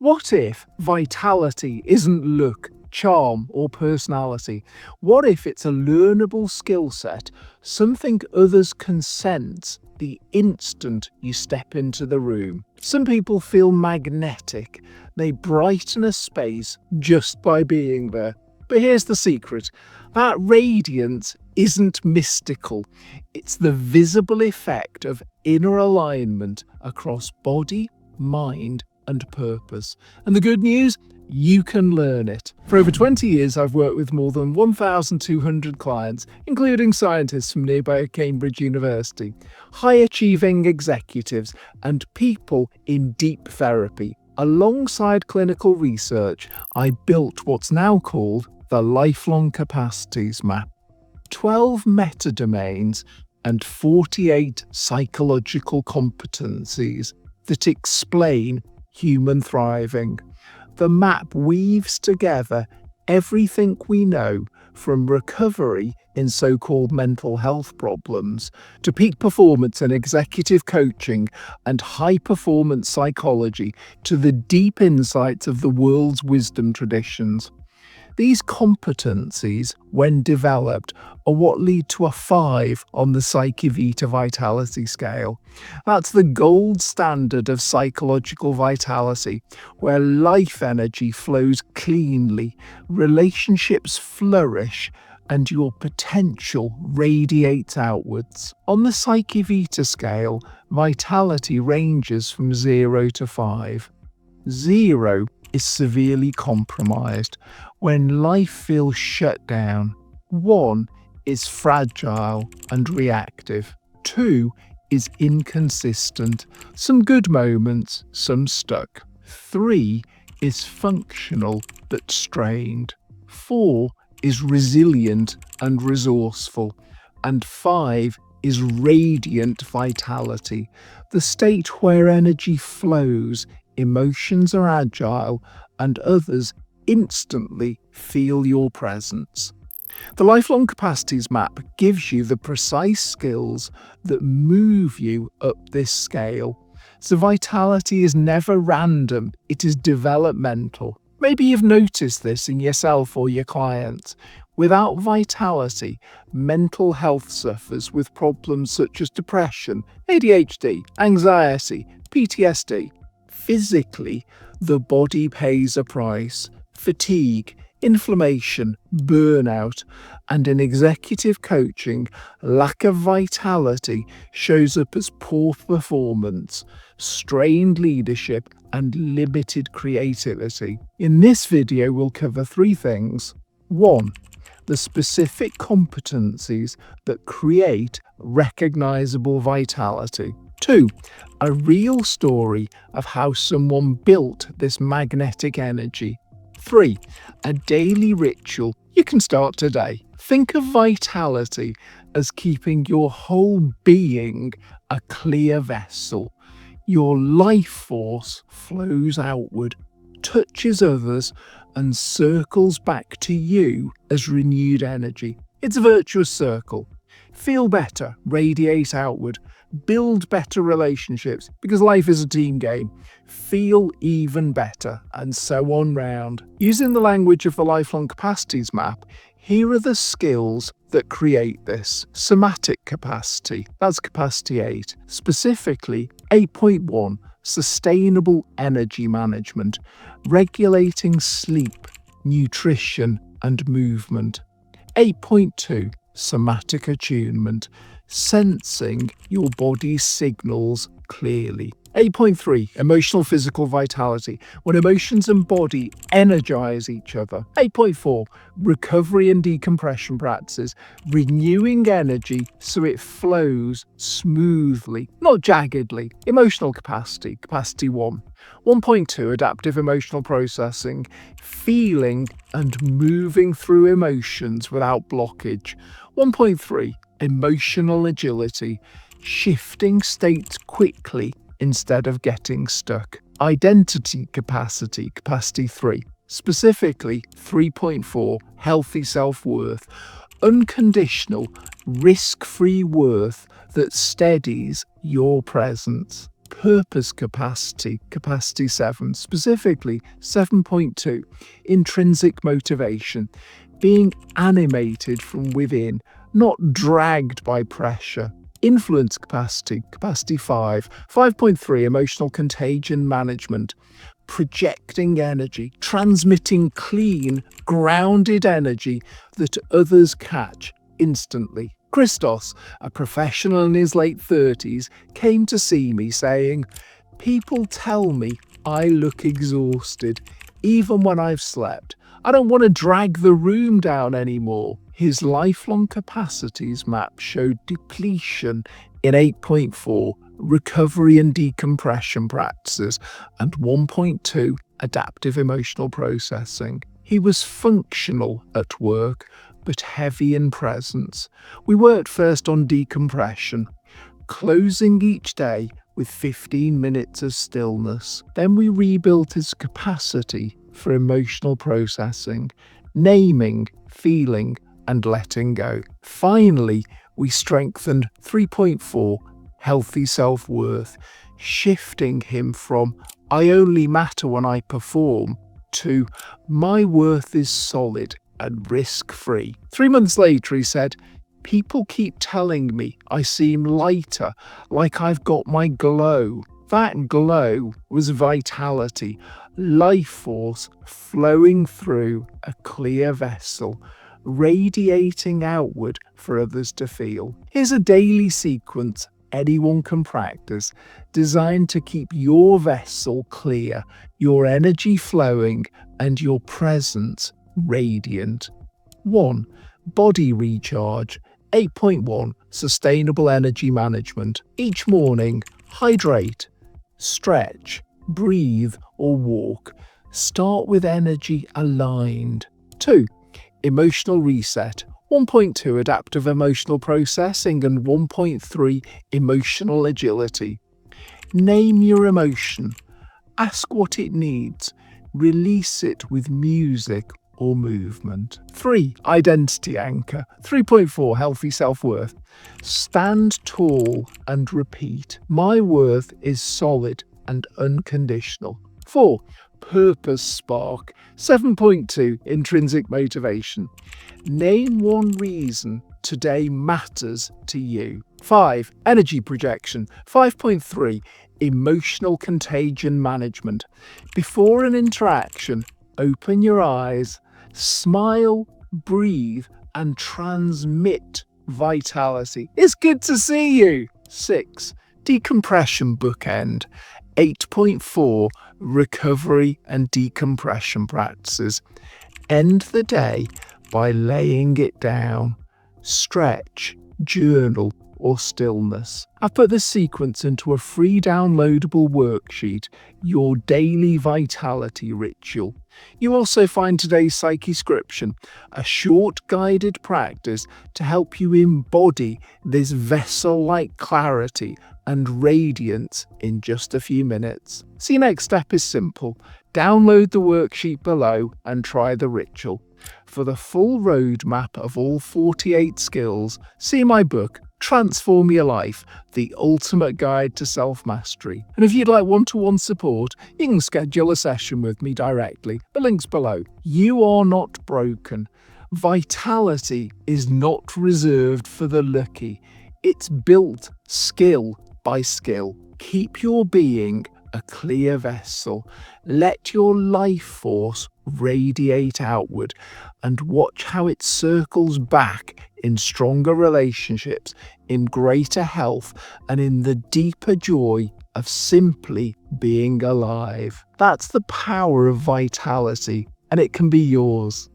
What if vitality isn't look, charm, or personality? What if it's a learnable skill set, something others can sense the instant you step into the room? Some people feel magnetic. They brighten a space just by being there. But here's the secret. That radiance isn't mystical. It's the visible effect of inner alignment across body, mind, and purpose. And the good news? You can learn it. For over 20 years, I've worked with more than 1,200 clients, including scientists from nearby Cambridge University, high-achieving executives, and people in deep therapy. Alongside clinical research, I built what's now called the Lifelong Capacities Map. 12 metadomains and 48 psychological competencies that explain human thriving. The map weaves together everything we know, from recovery in so-called mental health problems to peak performance and executive coaching and high-performance psychology to the deep insights of the world's wisdom traditions. These competencies, when developed, are what lead to a 5 on the PsycheVita vitality scale. That's the gold standard of psychological vitality, where life energy flows cleanly, relationships flourish, and your potential radiates outwards. On the PsycheVita scale, vitality ranges from 0 to 5. 0 is severely compromised, when life feels shut down. 1 is fragile and reactive. 2 is inconsistent, some good moments, some stuck. 3 is functional but strained. 4 is resilient and resourceful. And 5 is radiant vitality, the state where energy flows, emotions are agile, and others instantly feel your presence. The Lifelong Capacities Map gives you the precise skills that move you up this scale. So vitality is never random, it is developmental. Maybe you've noticed this in yourself or your clients. Without vitality, mental health suffers with problems such as depression, ADHD, anxiety, PTSD. Physically, the body pays a price. Fatigue, inflammation, burnout, and in executive coaching, lack of vitality shows up as poor performance, strained leadership, and limited creativity. In this video, we'll cover 3 things. 1. The specific competencies that create recognizable vitality. 2. A real story of how someone built this magnetic energy. 3. A daily ritual you can start today. Think of vitality as keeping your whole being a clear vessel. Your life force flows outward, touches others, and circles back to you as renewed energy. It's a virtuous circle. Feel better, radiate outward, build better relationships, because life is a team game. Feel even better, and so on round. Using the language of the Lifelong Capacities Map, here are the skills that create this. Somatic capacity, that's capacity 8. Specifically, 8.1, sustainable energy management, regulating sleep, nutrition, and movement. 8.2, somatic attunement, sensing your body's signals clearly. 8.3, emotional physical vitality, when emotions and body energize each other. 8.4, recovery and decompression practices, renewing energy so it flows smoothly, not jaggedly. Emotional capacity, capacity 1. 1.2, adaptive emotional processing, feeling and moving through emotions without blockage. 1.3, emotional agility, shifting states quickly instead of getting stuck. Identity capacity, capacity 3. Specifically, 3.4, healthy self-worth, unconditional, risk-free worth that steadies your presence. Purpose capacity, capacity 7, specifically 7.2, intrinsic motivation, being animated from within, not dragged by pressure. Influence capacity, capacity 5, 5.3, emotional contagion management, projecting energy, transmitting clean, grounded energy that others catch instantly. Christos, a professional in his late 30s, came to see me saying, "People tell me I look exhausted, even when I've slept. I don't want to drag the room down anymore." His lifelong capacities map showed depletion in 8.4, recovery and decompression practices, and 1.2, adaptive emotional processing. He was functional at work, but heavy in presence. We worked first on decompression, closing each day with 15 minutes of stillness. Then we rebuilt his capacity for emotional processing, naming, feeling, and letting go. Finally, we strengthened 3.4, healthy self-worth, shifting him from "I only matter when I perform" to "My worth is solid and risk-free." 3 months later, he said, "People keep telling me I seem lighter, like I've got my glow." That glow was vitality, life force flowing through a clear vessel, radiating outward for others to feel. Here's a daily sequence anyone can practice, designed to keep your vessel clear, your energy flowing, and your presence radiant. 1. Body recharge. 8.1, sustainable energy management. Each morning, hydrate, stretch, breathe, or walk. Start with energy aligned. 2. Emotional reset. 1.2, adaptive emotional processing, and 1.3, emotional agility. Name your emotion. Ask what it needs. Release it with music or movement. 3. Identity anchor. 3.4, healthy self-worth. Stand tall and repeat. My worth is solid and unconditional. 4. Purpose spark. 7.2, intrinsic motivation. Name one reason today matters to you. 5. Energy projection. 5.3, emotional contagion management. Before an interaction, open your eyes, smile, breathe, and transmit vitality. It's good to see you. 6. Decompression bookend. 8.4, recovery and decompression practices. End the day by laying it down. Stretch, journal, or stillness. I've put this sequence into a free downloadable worksheet, your daily vitality ritual. You also find today's PsycheScription, a short guided practice to help you embody this vessel-like clarity and radiance in just a few minutes. So your next step is simple. Download the worksheet below and try the ritual. For the full roadmap of all 48 skills, see my book, Transform Your Life, the ultimate guide to self-mastery. And if you'd like one-to-one support, you can schedule a session with me directly. The link's below. You are not broken. Vitality is not reserved for the lucky. It's built skill by skill. Keep your being a clear vessel. Let your life force radiate outward and watch how it circles back in stronger relationships, in greater health, and in the deeper joy of simply being alive. That's the power of vitality, and it can be yours.